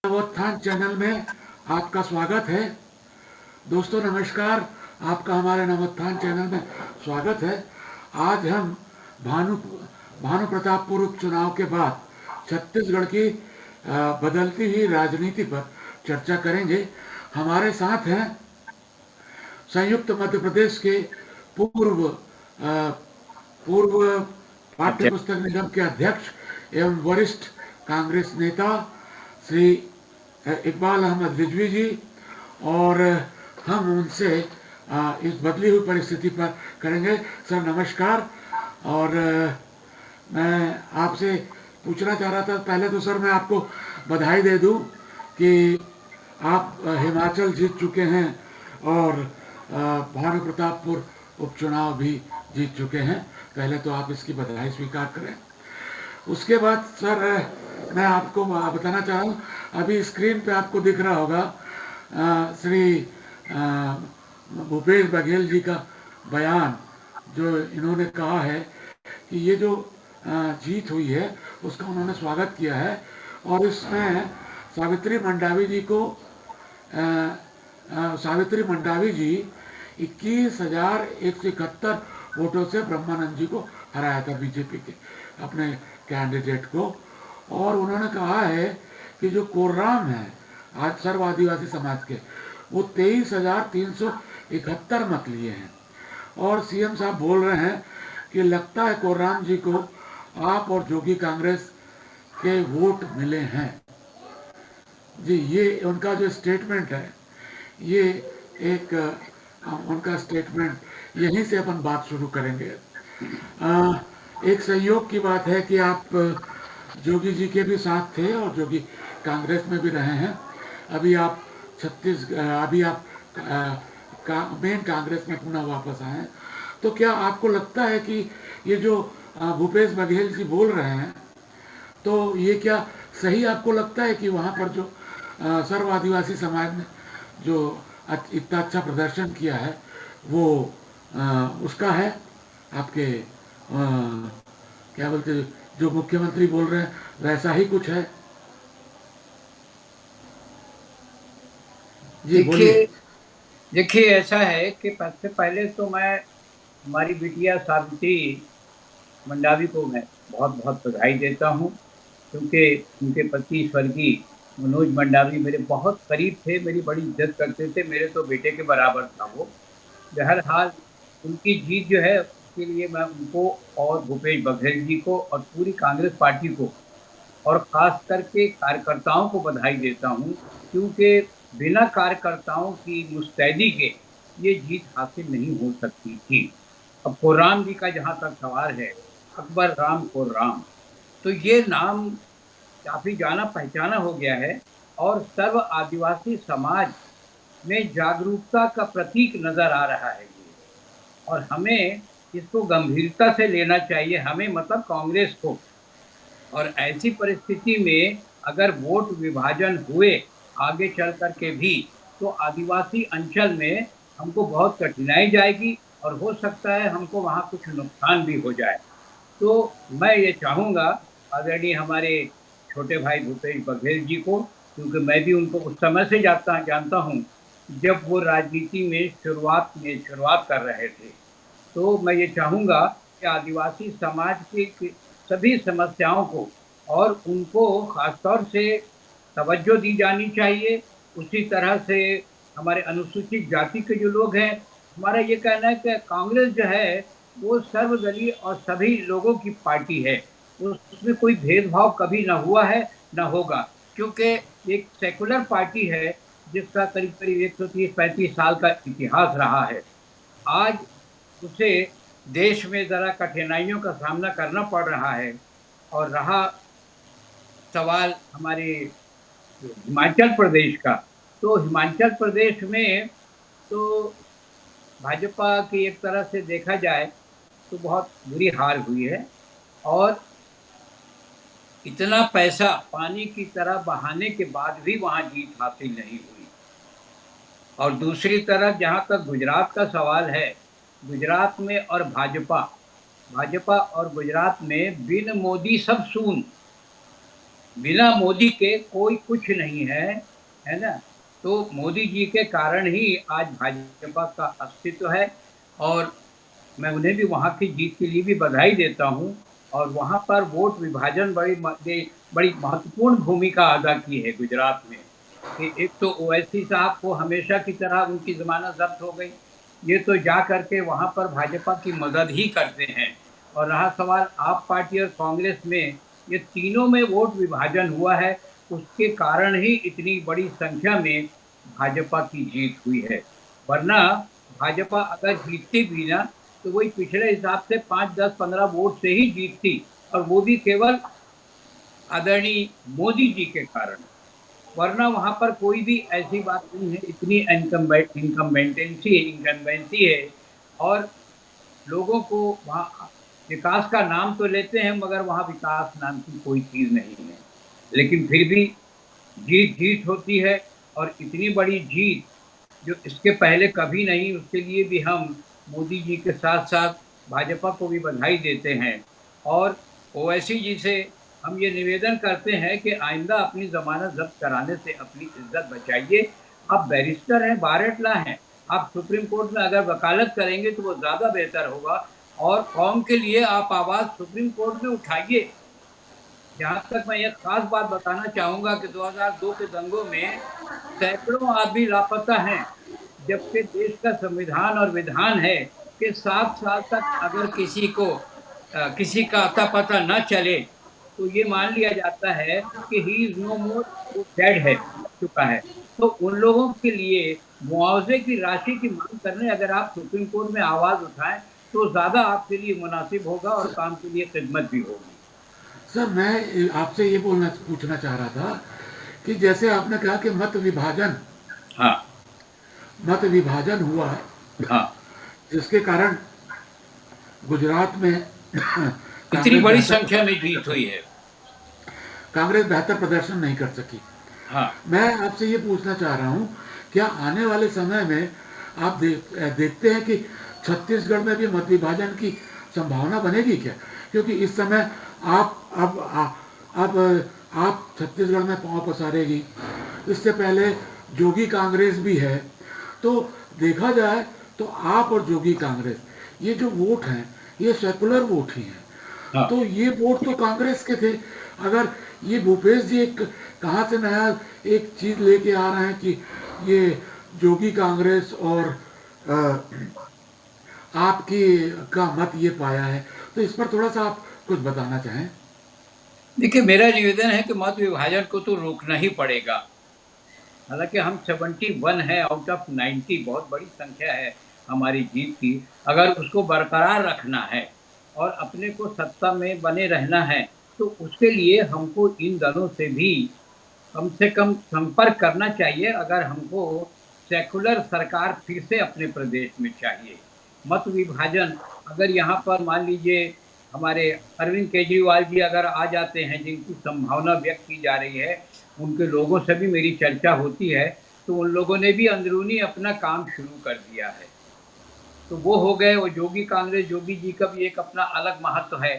नवोत्थान channel में आपका स्वागत है। दोस्तों नमस्कार, आपका हमारे नवोत्थान चैनल में स्वागत है। आज हम भानु भानु प्रतापपुर उपचुनाव के बाद छत्तीसगढ़ की बदलती हुई राजनीति पर चर्चा करेंगे। हमारे साथ हैं संयुक्त मध्य प्रदेश के पूर्व पूर्व पाठ्य अध्यक्ष। पुस्तक निगम के अध्यक्ष एवं वरिष्ठ कांग्रेस नेता श्री इकबाल अहमद रिजवी जी, और हम उनसे इस बदली हुई परिस्थिति पर करेंगे। सर नमस्कार। और मैं आपसे पूछना चाह रहा था, पहले तो सर मैं आपको बधाई दे दूं कि आप हिमाचल जीत चुके हैं और भानु प्रतापपुर उपचुनाव भी जीत चुके हैं। पहले तो आप इसकी बधाई स्वीकार करें। उसके बाद सर मैं आपको बताना चाह रहा हूँ, अभी स्क्रीन पे आपको दिख रहा होगा श्री भूपेश बघेल जी का बयान, जो इन्होंने कहा है कि ये जो जीत हुई है उसका उन्होंने स्वागत किया है। और इसमें सावित्री मंडावी जी को सावित्री मंडावी जी 21,171 वोटों से ब्रह्मानंद जी को हराया था, बीजेपी के अपने कैंडिडेट को। और उन्होंने कहा है कि जो कोर्राम है आज सर्व आदिवासी समाज के, वो 23,371 मत लिए हैं। और सीएम साहब बोल रहे हैं कि लगता है कोर्राम जी को आप और जोगी कांग्रेस के वोट मिले हैं। जी, ये उनका जो स्टेटमेंट है, ये एक उनका स्टेटमेंट, यहीं से अपन बात शुरू करेंगे। एक संयोग की बात है कि आप जोगी जी के भी साथ थे और जोगी कांग्रेस में भी रहे हैं। अभी आप अभी आप मेन कांग्रेस में पुनः वापस आए हैं। तो क्या आपको लगता है कि ये जो भूपेश बघेल जी बोल रहे हैं, तो ये क्या सही आपको लगता है कि वहाँ पर जो सर्व आदिवासी समाज ने जो इतना अच्छा प्रदर्शन किया है वो उसका है? आपके क्या बोलते, जो मुख्यमंत्री बोल रहे हैं वैसा ही कुछ है? जी बोलिए। देखिए देखिए ऐसा है कि सबसे पहले तो मैं हमारी बिटिया सावित्री मंडावी को मैं बहुत बहुत बधाई देता हूँ, क्योंकि उनके पति स्वर्गीय मनोज मंडावी मेरे बहुत करीब थे, मेरी बड़ी इज्जत करते थे, मेरे तो बेटे के बराबर था वो। बहरहाल उनकी जीत जो है उसके लिए मैं उनको और भूपेश बघेल जी को और पूरी कांग्रेस पार्टी को और खास करके कार्यकर्ताओं को बधाई देता हूँ, क्योंकि बिना कार्यकर्ताओं की मुस्तैदी के ये जीत हासिल नहीं हो सकती थी। अब खुर्राम जी का जहाँ तक सवाल है, अकबर राम खुर्राम, तो ये नाम काफी जाना पहचाना हो गया है और सर्व आदिवासी समाज में जागरूकता का प्रतीक नजर आ रहा है ये। और हमें इसको गंभीरता से लेना चाहिए, हमें मतलब कांग्रेस को। और ऐसी परिस्थिति में अगर वोट विभाजन हुए आगे चल कर के भी, तो आदिवासी अंचल में हमको बहुत कठिनाई जाएगी और हो सकता है हमको वहाँ कुछ नुकसान भी हो जाए। तो मैं ये चाहूँगा आदरणीय हमारे छोटे भाई भूपेश बघेल जी को, क्योंकि मैं भी उनको उस समय से जानता हूँ जब वो राजनीति में शुरुआत कर रहे थे। तो मैं ये चाहूँगा कि आदिवासी समाज की सभी समस्याओं को और उनको खासतौर से तवज्जो दी जानी चाहिए। उसी तरह से हमारे अनुसूचित जाति के जो लोग हैं, हमारा ये कहना है कि कांग्रेस जो है वो सर्वदलीय और सभी लोगों की पार्टी है। उसमें कोई भेदभाव कभी ना हुआ है, ना होगा, क्योंकि एक सेकुलर पार्टी है जिसका करीब करीब 130-35 साल का इतिहास रहा है। आज उसे देश में ज़रा कठिनाइयों का सामना करना पड़ रहा है। और रहा सवाल हमारे हिमाचल प्रदेश का, तो हिमाचल प्रदेश में तो भाजपा की एक तरह से देखा जाए तो बहुत बुरी हार हुई है और इतना पैसा पानी की तरह बहाने के बाद भी वहां जीत हासिल नहीं हुई। और दूसरी तरफ जहां तक गुजरात का सवाल है, गुजरात में और भाजपा भाजपा और गुजरात में बिन मोदी सब सून। बिना मोदी के कोई कुछ नहीं है ना। तो मोदी जी के कारण ही आज भाजपा का अस्तित्व है, और मैं उन्हें भी वहाँ की जीत के लिए भी बधाई देता हूँ। और वहाँ पर वोट विभाजन बड़ी महत्वपूर्ण भूमिका अदा की है गुजरात में, कि एक तो ओवैसी साहब को हमेशा की तरह उनकी जमानत जब्त हो गई, ये तो जा करके वहाँ पर भाजपा की मदद ही करते हैं। और रहा सवाल आप पार्टी और कांग्रेस में, ये तीनों में वोट विभाजन हुआ है, उसके कारण ही इतनी बड़ी संख्या में भाजपा की जीत हुई है। वरना भाजपा अगर जीतती भी ना, तो वही पिछले हिसाब से 5, 10, 15 वोट से ही जीतती, और वो भी केवल आदरणीय मोदी जी के कारण। वरना वहां पर कोई भी ऐसी बात नहीं है, इतनी इनकम्बेंसी है। और लोगों को वहाँ विकास का नाम तो लेते हैं, मगर वहाँ विकास नाम की कोई चीज नहीं है। लेकिन फिर भी जीत जीत होती है, और इतनी बड़ी जीत जो इसके पहले कभी नहीं, उसके लिए भी हम मोदी जी के साथ साथ भाजपा को भी बधाई देते हैं। और ओवैसी जी से हम ये निवेदन करते हैं कि आइंदा अपनी जमानत जब्त कराने से अपनी इज्जत बचाइए। आप बैरिस्टर हैं, बारटला हैं, आप सुप्रीम कोर्ट में अगर वकालत करेंगे तो वो ज्यादा बेहतर होगा, और कौम के लिए आप आवाज सुप्रीम कोर्ट में उठाइए। जहां तक मैं एक खास बात बताना चाहूंगा कि 2002 के दंगों में सैकड़ों आदमी लापता हैं, जबकि देश का संविधान और विधान है कि 7 साल तक अगर किसी का अता पता न चले, तो ये मान लिया जाता है कि ही इज नो मोर, वो डेड है, मर चुका है। तो उन लोगों के लिए मुआवजे की राशि की मांग करने अगर आप सुप्रीम कोर्ट में आवाज उठाएं, तो ज्यादा आपके लिए मुनासिब होगा, और सर, काम के लिए खिदमत भी होगी। सर मैं आपसे ये पूछना चाह रहा था कि जैसे आपने कहा कि हाँ। मत विभाजन हुआ है, हाँ। जिसके कारण गुजरात में इतनी कांग्रेस बड़ी बेहतर संख्या में जीत हुई है। कांग्रेस बेहतर प्रदर्शन नहीं कर सकी। हाँ। मैं आपसे ये पूछना चाह रहा हूँ, क्या आने वाले समय में आप देखते हैं कि छत्तीसगढ़ में भी मत विभाजन की संभावना बनेगी क्या? क्योंकि इस समय आप अब आप छत्तीसगढ़ में पांव पसारेगी, इससे पहले जोगी कांग्रेस भी है। तो देखा जाए तो आप और जोगी कांग्रेस, ये जो वोट हैं, ये सेकुलर वोट ही हैं। हाँ। तो ये वोट तो कांग्रेस के थे। अगर ये भूपेश जी एक कहाँ से नया एक चीज लेके आ रहे हैं कि ये जोगी कांग्रेस और आपकी का मत ये पाया है, तो इस पर थोड़ा सा आप कुछ बताना चाहें। देखिए, मेरा निवेदन है कि मत विभाजन को तो रोकना ही पड़ेगा। हालांकि हम 71 है आउट ऑफ 90, बहुत बड़ी संख्या है हमारी जीत की। अगर उसको बरकरार रखना है और अपने को सत्ता में बने रहना है, तो उसके लिए हमको इन दलों से कम संपर्क करना चाहिए। अगर हमको सेकुलर सरकार फिर से अपने प्रदेश में चाहिए। मत विभाजन, अगर यहाँ पर मान लीजिए हमारे अरविंद केजरीवाल जी अगर आ जाते हैं, जिनकी संभावना व्यक्त की जा रही है, उनके लोगों से भी मेरी चर्चा होती है, तो उन लोगों ने भी अंदरूनी अपना काम शुरू कर दिया है। तो वो हो गए। वो जोगी कांग्रेस, जोगी जी का भी एक अपना अलग महत्व है,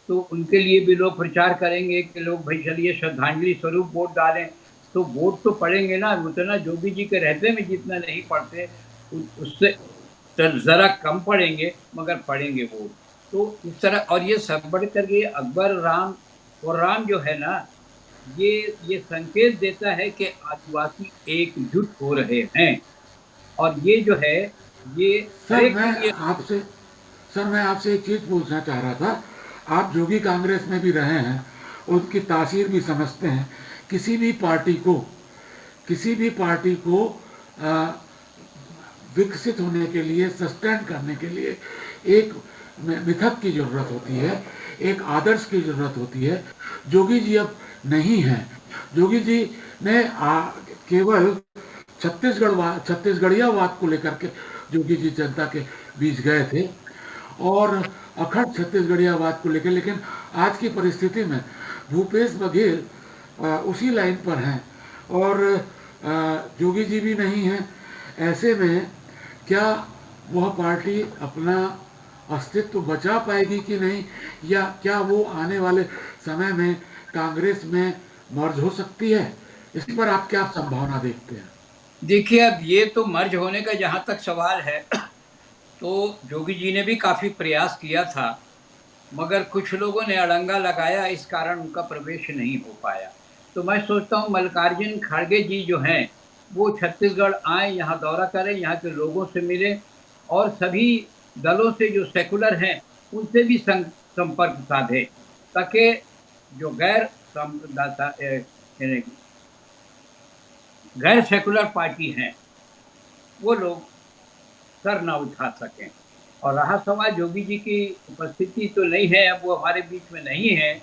तो उनके लिए भी लोग प्रचार करेंगे कि लोग भाई चलिए श्रद्धांजलि स्वरूप वोट डालें। तो वोट तो पड़ेंगे ना, उतना जोगी जी के रहते में जितना नहीं पड़ते, उससे जरा कम पड़ेंगे, मगर पड़ेंगे वोट। तो इस तरह, और ये सब बढ़ करके अकबर राम और राम जो है ना, ये ये संकेत देता है कि आदिवासी एकजुट हो रहे हैं। और ये जो है, ये हर सर एक के मैं लिए। आपसे सर मैं आपसे एक चीज पूछना चाह रहा था। आप जोगी कांग्रेस में भी रहे हैं, उनकी तासीर भी समझते हैं। किसी भी पार्टी को किसी भी पार्टी को आ, विकसित होने के लिए, सस्टेन करने के लिए एक मिथक की जरूरत होती है, एक आदर्श की जरूरत होती है। जोगी जी अब नहीं हैं। जोगी जी ने केवल छत्तीसगढ़ियावाद को लेकर के जोगी जी जनता के बीच गए थे, और अखंड छत्तीसगढ़ियावाद को लेकर। लेकिन आज की परिस्थिति में भूपेश बघेल उसी लाइन पर हैं, और जोगी जी भी नहीं हैं। ऐसे में क्या वह पार्टी अपना अस्तित्व बचा पाएगी कि नहीं, या क्या वो आने वाले समय में कांग्रेस में मर्ज हो सकती है? इस पर आप क्या संभावना देखते हैं? देखिए, अब ये तो मर्ज होने का जहाँ तक सवाल है, तो जोगी जी ने भी काफ़ी प्रयास किया था, मगर कुछ लोगों ने अड़ंगा लगाया, इस कारण उनका प्रवेश नहीं हो पाया। तो मैं सोचता हूँ मल्लिकार्जुन खड़गे जी जो हैं, वो छत्तीसगढ़ आएँ, यहाँ दौरा करें, यहाँ के लोगों से मिलें और सभी दलों से जो सेकुलर हैं, उनसे भी संपर्क साधें, ताकि जो यानी गैर सेकुलर पार्टी हैं, वो लोग सर ना उठा सकें। और रहा सवाल योगी जी की उपस्थिति तो नहीं है, अब वो हमारे बीच में नहीं है,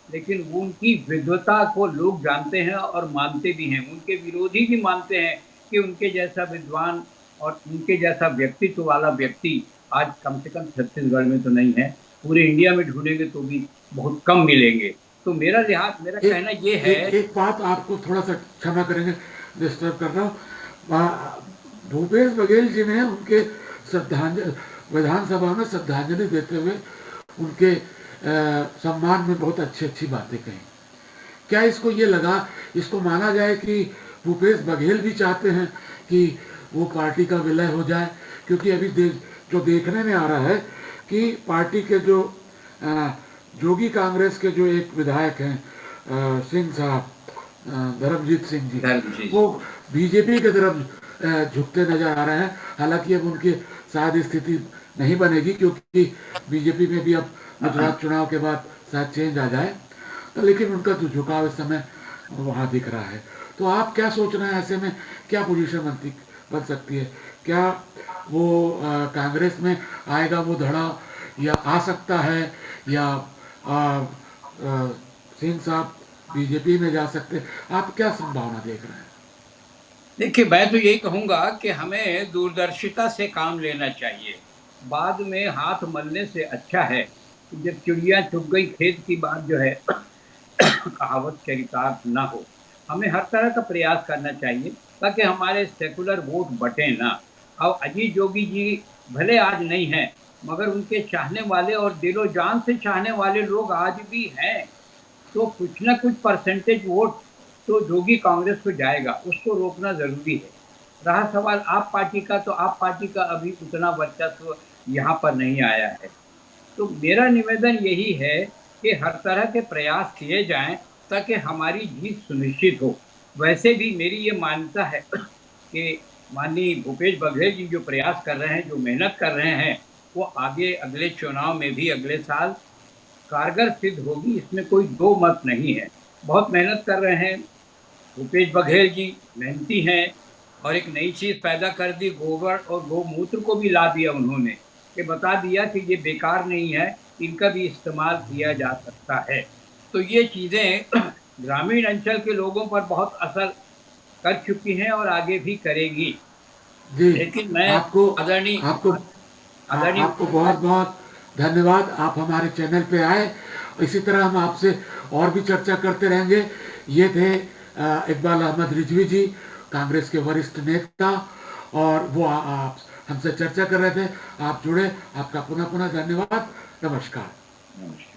लेकिन वो उनकी विद्वता को लोग जानते हैं और मानते भी हैं। उनके विरोधी भी मानते हैं कि उनके जैसा विद्वान और उनके जैसा व्यक्तित्व वाला व्यक्ति आज कम से कम छत्तीसगढ़ में तो नहीं है, पूरे इंडिया में ढूंढेंगे तो भी बहुत कम मिलेंगे। तो मेरा कहना ये है। एक बात आपको थोड़ा सा क्षमा करेंगे, डिस्टर्ब कर रहा हूँ। भूपेश बघेल जी ने उनके श्रद्धांजलि विधानसभा में श्रद्धांजलि देते हुए उनके सम्मान में बहुत अच्छी अच्छी बातें कही। क्या इसको ये लगा, इसको माना जाए कि भूपेश बघेल भी चाहते हैं कि वो पार्टी का विलय हो जाए? क्योंकि अभी जो देखने में आ रहा है कि पार्टी के जो जोगी कांग्रेस के जो एक विधायक हैं सिंह साहब, धर्मजीत सिंह जी, वो बीजेपी की तरफ झुकते नजर आ रहे हैं। हालांकि अब उनकी शायद स्थिति नहीं बनेगी, क्योंकि बीजेपी में भी अब गुजरात चुनाव के बाद शायद चेंज आ जाए, तो लेकिन उनका जो झुकाव इस समय वहाँ दिख रहा है। तो आप क्या सोच रहे हैं, ऐसे में क्या पोजीशन बन सकती है? क्या वो कांग्रेस में आएगा वो धड़ा, या आ सकता है, या सिंह साहब बीजेपी में जा सकते? आप क्या संभावना देख रहे हैं? देखिए, मैं तो यही कहूँगा कि हमें दूरदर्शिता से काम लेना चाहिए। बाद में हाथ मलने से अच्छा है कि जब चिड़िया चुग गई खेत की बात जो है कहावत चरितार्थ ना हो। हमें हर तरह का प्रयास करना चाहिए ताकि हमारे सेकुलर वोट बटें ना। अब अजीत जोगी जी भले आज नहीं हैं, मगर उनके चाहने वाले और दिलो जान से चाहने वाले लोग आज भी हैं। तो कुछ ना कुछ परसेंटेज वोट तो जोगी कांग्रेस को जाएगा, उसको रोकना ज़रूरी है। रहा सवाल आप पार्टी का, तो आप पार्टी का अभी उतना वर्चस्व यहाँ पर नहीं आया है। तो मेरा निवेदन यही है कि हर तरह के प्रयास किए जाएं ताकि हमारी जीत सुनिश्चित हो। वैसे भी मेरी ये मान्यता है कि माननीय भूपेश बघेल जी जो प्रयास कर रहे हैं, जो मेहनत कर रहे हैं, वो आगे अगले चुनाव में भी अगले साल कारगर सिद्ध होगी, इसमें कोई दो मत नहीं है। बहुत मेहनत कर रहे हैं भूपेश बघेल जी, मेहनती हैं और एक नई चीज़ पैदा कर दी, गोबर और गौमूत्र को भी ला दिया उन्होंने, कि बता दिया कि ये बेकार नहीं है, इनका भी इस्तेमाल किया जा सकता है। तो ये चीज़ें ग्रामीण अंचल के लोगों पर बहुत असर कर चुकी हैं और आगे भी करेगी। जी, लेकिन मैं आपको आदरणीय आपको आदरणीय आपको बहुत बहुत धन्यवाद, आप हमारे चैनल पे आए। इसी तरह हम आपसे और भी चर्चा करते रहेंगे। ये थे इकबाल अहमद रिजवी जी, कांग्रेस के वरिष्ठ नेता, और वो आप हमसे चर्चा कर रहे थे। आप जुड़े, आपका पुनः पुनः धन्यवाद। नमस्कार। नमस्कार।